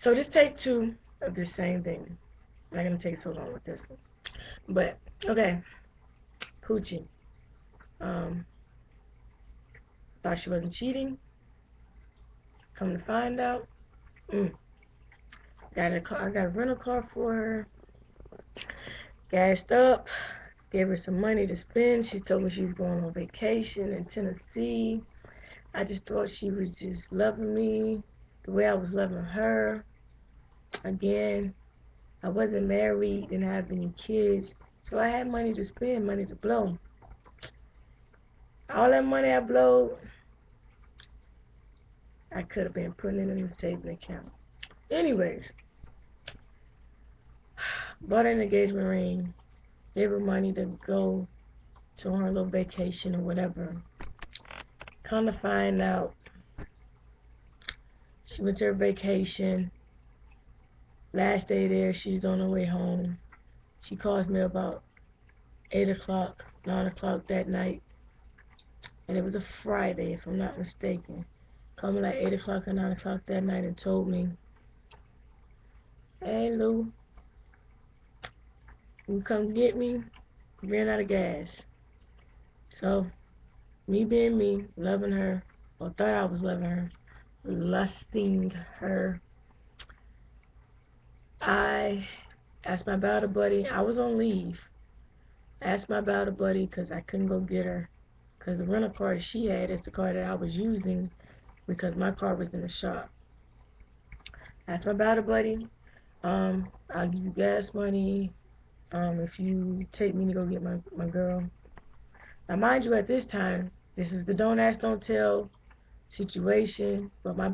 So this take two of the same thing. I'm not gonna take so long with this one. But okay, Poochie. Um, thought she wasn't cheating. Come to find out, mm, I got a rental car for her. Gassed up. Gave her some money to spend. She told me she was going on vacation in Tennessee. I just thought she was just loving me the way I was loving her. Again, I wasn't married, didn't have any kids, so I had money to spend, money to blow. All that money I blowed, I could have been putting it in a saving account. Anyways, bought an engagement ring, gave her money to go to her little vacation or whatever. Come to find out, she went to her vacation. Last day there, she's on her way home. She calls me about 8 o'clock, 9 o'clock that night. And it was a Friday, if I'm not mistaken. Called me like 8 o'clock or 9 o'clock that night and told me, "Hey, Lou, you come get me? Ran out of gas." So, me being me, loving her, or thought I was loving her, lusting her, I asked my battle buddy. I was on leave. I asked my battle buddy because I couldn't go get her. Because the rental car she had is the car that I was using because my car was in the shop. I asked my battle buddy, I'll give you gas money if you take me to go get my girl. Now, mind you, at this time, this is the don't ask, don't tell situation. But my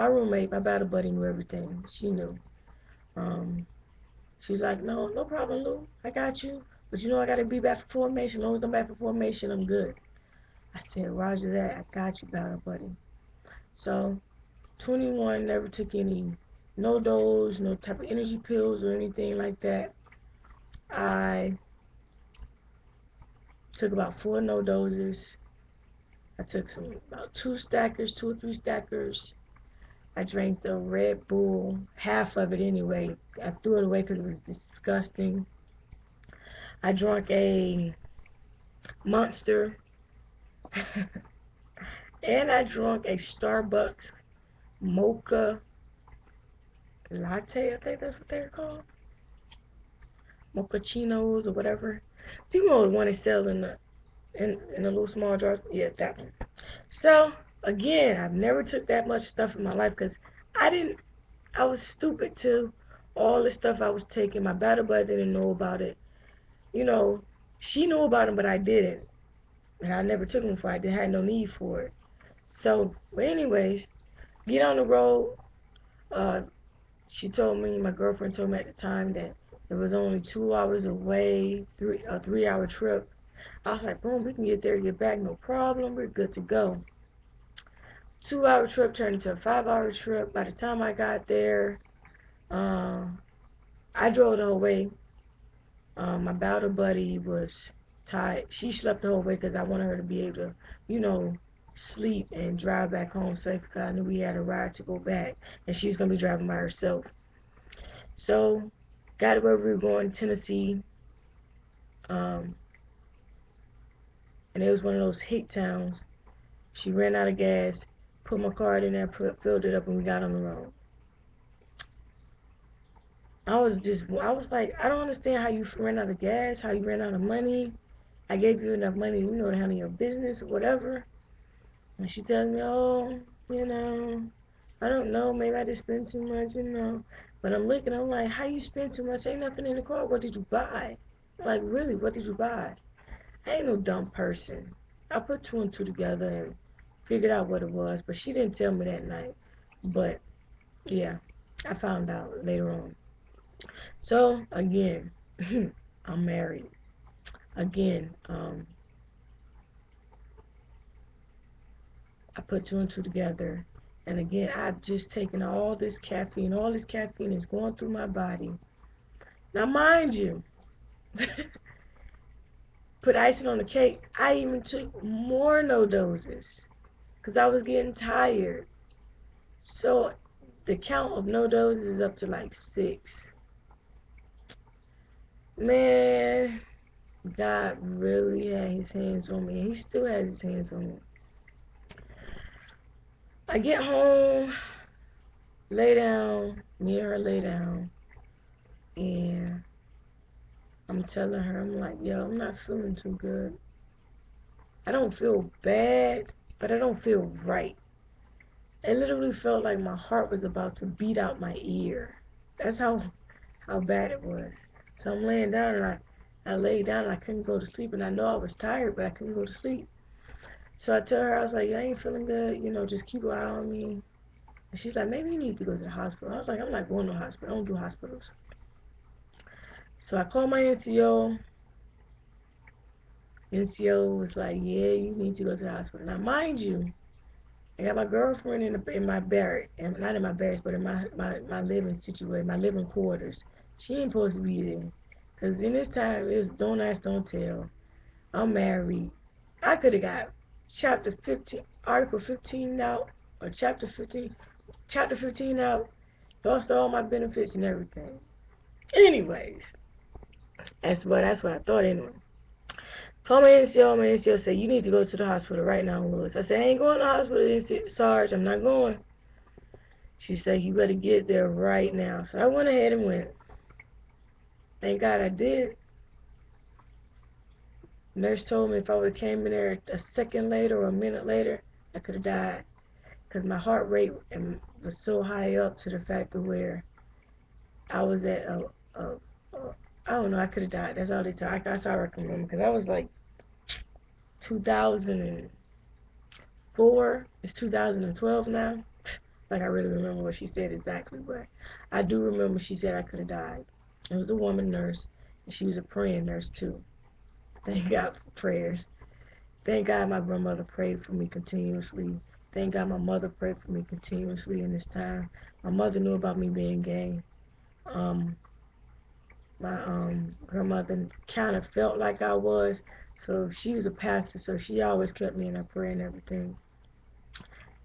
roommate, my battle buddy, knew everything. She knew. She's like, no problem, Lou. I got you. But you know I got to be back for formation. As long as I'm back for formation, I'm good. I said, roger that. I got you, battle buddy. So, 21, never took any no dose, no type of energy pills or anything like that. I took about 4 no doses. I took about 2 stackers, 2 or 3 stackers. I drank the Red Bull, half of it anyway. I threw it away because it was disgusting. I drank a Monster, and I drank a Starbucks mocha latte. I think that's what they're called, mochachinos or whatever. Do you know the one they sell in the little small jars? Yeah, that one. So again, I've never took that much stuff in my life because I was stupid to all the stuff I was taking. My battle buddy didn't know about it. You know, she knew about them, but I didn't. And I never took them before. I had no need for it. So, but anyways, get on the road. Uh, she told me, my girlfriend told me at the time that it was only 2 hours away, a 3-hour trip. I was like, boom, we can get there, get back, no problem. We're good to go. 2-hour trip turned into a 5-hour trip. By the time I got there, I drove the whole way. My battle buddy was tired. She slept the whole way because I wanted her to be able to, you know, sleep and drive back home safe because I knew we had a ride to go back and she was going to be driving by herself. So, got to where we were going, Tennessee. And it was one of those hick towns. She ran out of gas, put my card in there, filled it up, and we got on the road. I was like, I don't understand how you ran out of gas, how you ran out of money. I gave you enough money, you know, to handle your business or whatever. And she tells me, oh, you know, I don't know, maybe I just spent too much, you know. But I'm looking, I'm like, how you spend too much? Ain't nothing in the car. What did you buy? Like, really, what did you buy? I ain't no dumb person. I put 2 and 2 together and figured out what it was, but she didn't tell me that night. But, yeah, I found out later on. So, again, I'm married. Again, I put 2 and 2 together. And again, I've just taken all this caffeine. All this caffeine is going through my body. Now, mind you, put icing on the cake, I even took more no doses because I was getting tired. So the count of no doses is up to like 6. Man, God really had his hands on me, and he still has his hands on me. I get home, lay down, me and her lay down, and I'm telling her, I'm like, yo, I'm not feeling too good. I don't feel bad, but I don't feel right. It literally felt like my heart was about to beat out my ear. That's how bad it was. So I'm laying down, and I laid down, and I couldn't go to sleep, and I know I was tired, but I couldn't go to sleep. So I tell her, I was like, I ain't feeling good, just keep an eye on me. And she's like, maybe you need to go to the hospital. I was like, I'm not going to the hospital. I don't do hospitals. So I called my NCO. NCO was like, yeah, you need to go to the hospital. Now, mind you, I got my girlfriend in my barrack, and not in my barracks, but in my living situation, my living quarters. She ain't supposed to be there. Because in this time, it's don't ask, don't tell. I'm married. I could have got chapter 15, article 15 out, or chapter 15 out, lost all my benefits and everything. Anyways, that's what I thought anyway. Call my NCO, my NCO said, you need to go to the hospital right now, Lewis. I said, I ain't going to the hospital, Sarge, I'm not going. She said, you better get there right now. So I went ahead and went. Thank God I did. Nurse told me if I would have came in there a second later or a minute later, I could have died. Because my heart rate was so high up to the fact of where I was at I don't know, I could have died. That's all they told. That's all I can remember. Because I was like 2004. It's 2012 now. Like, I really remember what she said exactly, but I do remember she said I could have died. It was a woman nurse, and she was a praying nurse, too. Thank God for prayers. Thank God my grandmother prayed for me continuously. Thank God my mother prayed for me continuously in this time. My mother knew about me being gay. My grandmother kind of felt like I was, so she was a pastor, so she always kept me in her prayer and everything.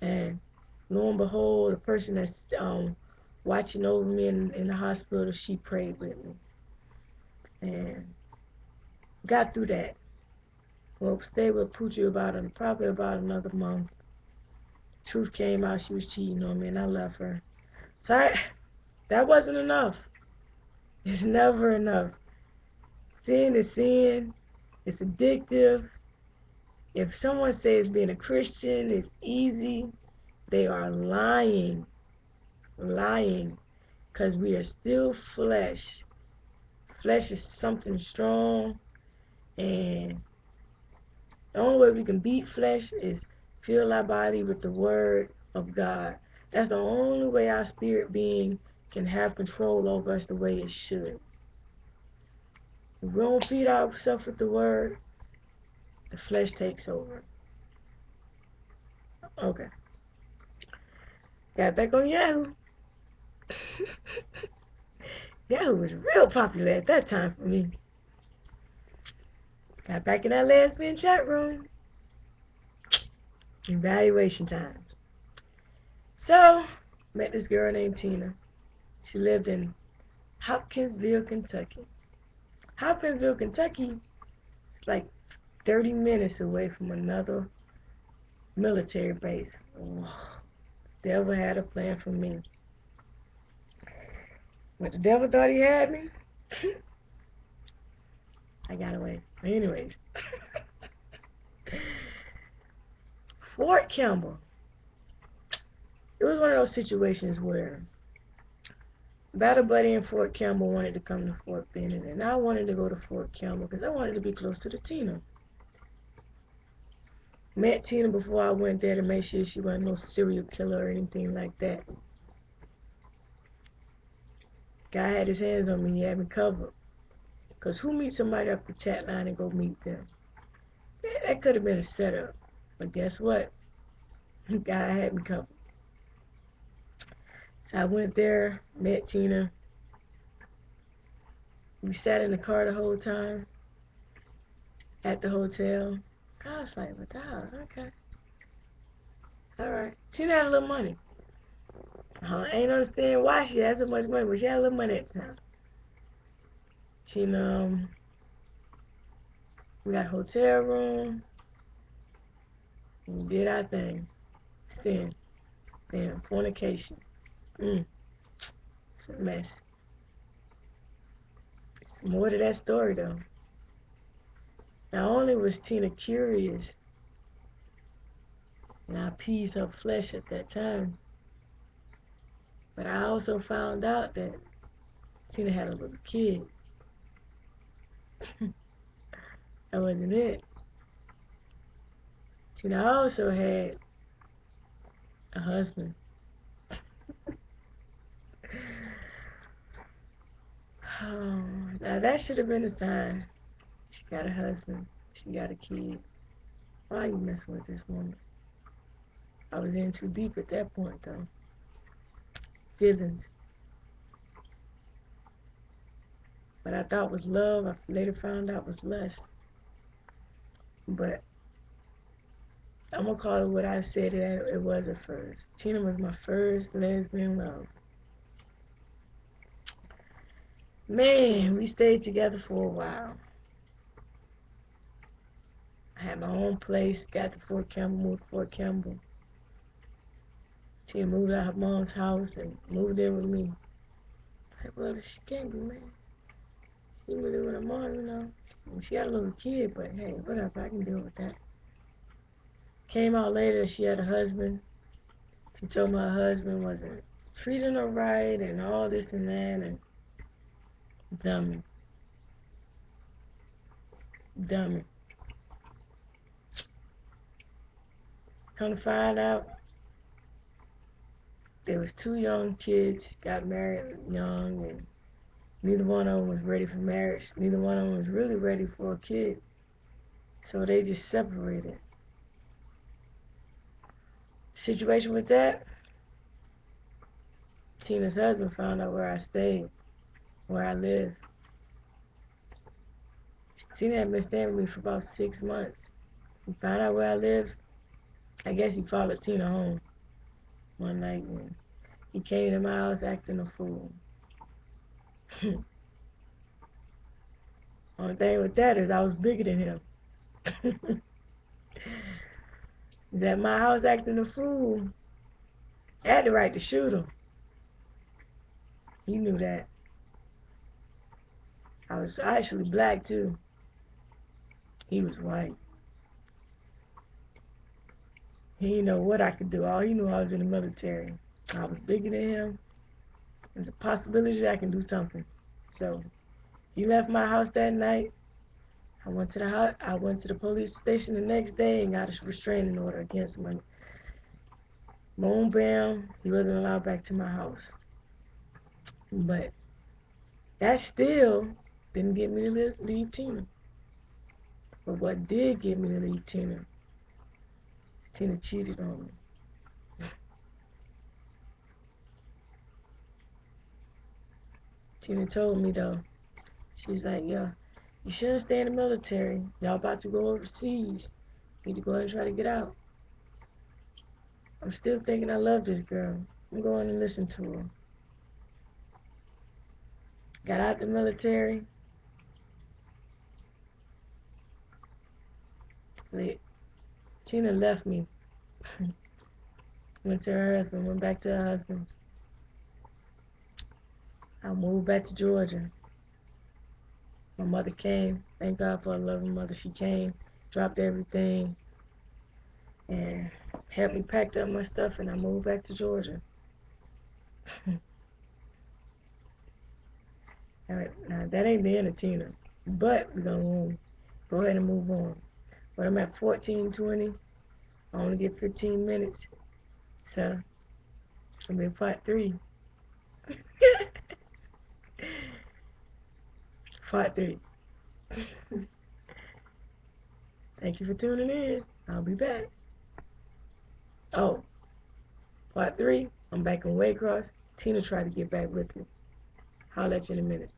And lo and behold, the person that's watching over me in the hospital, she prayed with me. And got through that. Well, stayed with Poochie probably about another month. Truth came out, she was cheating on me, and I left her. So that wasn't enough. It's never enough. Sin is sin. It's addictive. If someone says being a Christian is easy, they are lying. Lying. Because we are still flesh. Flesh is something strong, and the only way we can beat flesh is fill our body with the word of God. That's the only way our spirit being can have control over us the way it should. If we don't feed ourselves with the word, the flesh takes over. Okay. Got back on Yahoo. Yahoo was real popular at that time for me. Got back in that lesbian chat room. Evaluation time. So, met this girl named Tina. She lived in Hopkinsville, Kentucky. Hopkinsville, Kentucky is like 30 minutes away from another military base. Oh, the devil had a plan for me. But the devil thought he had me. I got away. Anyways. Fort Campbell. It was one of those situations where Battle Buddy and Fort Campbell wanted to come to Fort Benning, and I wanted to go to Fort Campbell because I wanted to be close to the Tina. Met Tina before I went there to make sure she wasn't no serial killer or anything like that. Guy had his hands on me. He had me covered. Because who meets somebody up the chat line and go meet them? Yeah, that could have been a setup. But guess what? Guy had me covered. So I went there, met Tina. We sat in the car the whole time at the hotel. I was like, well, okay. Alright. Tina had a little money. Ain't understand why she had so much money, but she had a little money at the time. She, we got a hotel room. We did our thing. Sin. Damn, fornication. It's a mess. There's more to that story, though. Not only was Tina curious and I appeased her flesh at that time, but I also found out that Tina had a little kid. That wasn't it. Tina also had a husband. Oh, now that should have been a sign. She got a husband. She got a kid. Why are you messing with this woman? I was in too deep at that point, though. Feelings. What I thought was love, I later found out was lust. But I'm going to call it what I said it was at first. Tina was my first lesbian love. Man, we stayed together for a while. I had my own place, got to Fort Campbell, moved to Fort Campbell. Tina moved out of her mom's house and moved in with me. I said, well, she can't be, man. She moved in with her mom, you know. She had a little kid, but hey, whatever, I can deal with that. Came out later, she had a husband. She told me her husband wasn't treating her right and all this and that, and dummy. Come to find out, there was 2 young kids, got married young, and neither one of them was ready for marriage. Neither one of them was really ready for a kid. So they just separated. Situation with that, Tina's husband found out where I stayed, where I lived. Tina had been staying with me for about 6 months. He found out where I lived. I guess he followed Tina home one night and he came to my house acting a fool. Only thing with that is I was bigger than him. He's at my house acting a fool. I had the right to shoot him. He knew that. I was actually black too. He was white. He didn't know what I could do. All he knew I was in the military. I was bigger than him. There's a possibility that I can do something. So he left my house that night. I went to the house. I went to the police station the next day and got a restraining order against him. Boom, bam. He wasn't allowed back to my house. But that still didn't get me to leave Tina. But what did get me to leave Tina? Tina cheated on me. Tina told me though, she's like, yeah, you shouldn't stay in the military. Y'all about to go overseas. You need to go ahead and try to get out. I'm still thinking I love this girl. I'm going to listen to her. Got out the military. Tina left me. Went to her husband, went back to her husband. I moved back to Georgia. My mother came. Thank God for a loving mother. She came, dropped everything, and helped me pack up my stuff, and I moved back to Georgia. Alright, now that ain't the end of Tina, but we're going to go ahead and move on. But I'm at 14:20. I only get 15 minutes, so it's going to be part 3. Part 3. Thank you for tuning in. I'll be back. Oh, part 3, I'm back in Waycross. Tina tried to get back with me. I'll let you in a minute.